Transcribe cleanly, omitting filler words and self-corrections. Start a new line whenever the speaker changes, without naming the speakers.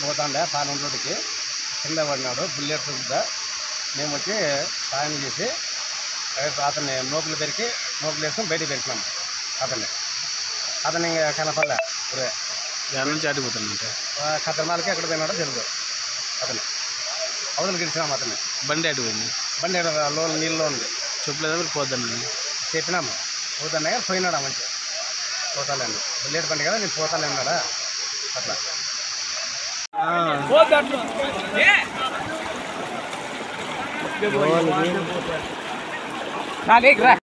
పోతాండే పాలెం రోడ్డుకి కింద పడినాడు బుల్లెట్ మీద మేము వచ్చి సాయం చేసి అతన్ని నోకులు పెరికి నోకులు వేసుకొని బయటికి పెరికినాము అతన్ని కనపడలే ఊరే
దాని నుంచి ఆడిపోతానంటే
ఖతర్నాలకి ఎక్కడ పోయినాడో తెలుగు అతన్ని అవతలకి ఇచ్చినాము అతన్ని
బండి ఆడిపోయింది
బండి లోన్ నీళ్ళలో ఉంది
చెప్పలేదా మీరు పోద్దండి
చెప్పినాము పోతానే కానీ పోయినాడా మంచి పోతాలేండి బుల్లెట్ బండి కదా నేను పోతాలే అన్నాడా అట్లా